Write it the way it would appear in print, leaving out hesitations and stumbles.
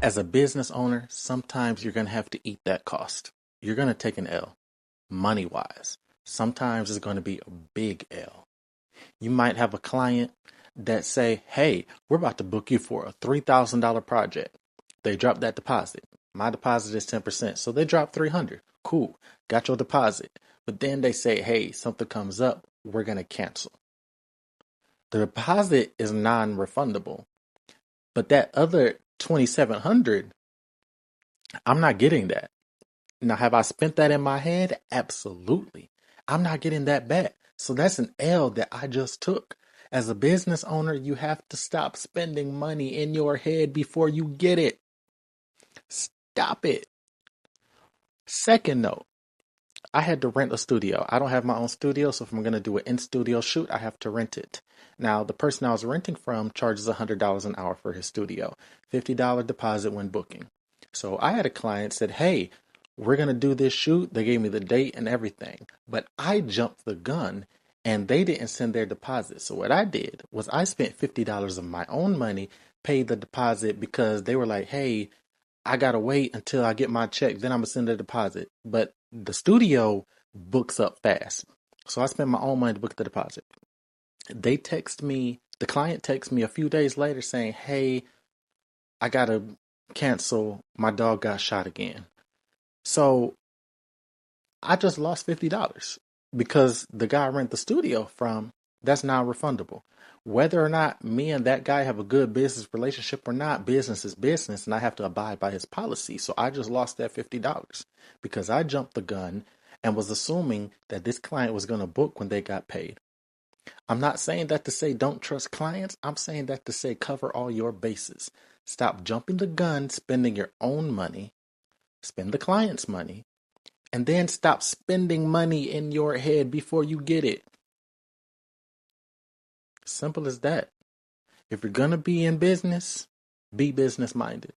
As a business owner, sometimes you're going to have to eat that cost. You're going to take an L, money wise. Sometimes it's going to be a big L. You might have a client that say, hey, we're about to book you for a $3,000 project. They drop that deposit. My deposit is 10%. So they drop 300. Cool. Got your deposit. But then they say, hey, something comes up. We're going to cancel. The deposit is non-refundable. But that other 2,700, I'm not getting that. Now, have I spent that in my head? Absolutely. I'm not getting that back. So that's an L that I just took. As a business owner, you have to stop spending money in your head before you get it. Stop it. Second note, I had to rent a studio. I don't have my own studio, so if I'm going to do an in-studio shoot, I have to rent it. Now, the person I was renting from charges $100 an hour for his studio, $50 deposit when booking. So I had a client said, hey, we're going to do this shoot. They gave me the date and everything, but I jumped the gun and they didn't send their deposit. So what I did was I spent $50 of my own money, paid the deposit because they were like, hey, I gotta wait until I get my check, then I'm gonna send the deposit. But the studio books up fast. So I spent my own money to book the deposit. The client texts me a few days later saying, hey, I gotta cancel. My dog got shot again. So I just lost $50 because the guy I rent the studio from, that's not refundable. Whether or not me and that guy have a good business relationship or not, business is business and I have to abide by his policy. So I just lost that $50 because I jumped the gun and was assuming that this client was going to book when they got paid. I'm not saying that to say don't trust clients. I'm saying that to say cover all your bases. Stop jumping the gun, spending your own money, spend the client's money, and then stop spending money in your head before you get it. Simple as that. If you're going to be in business, be business minded.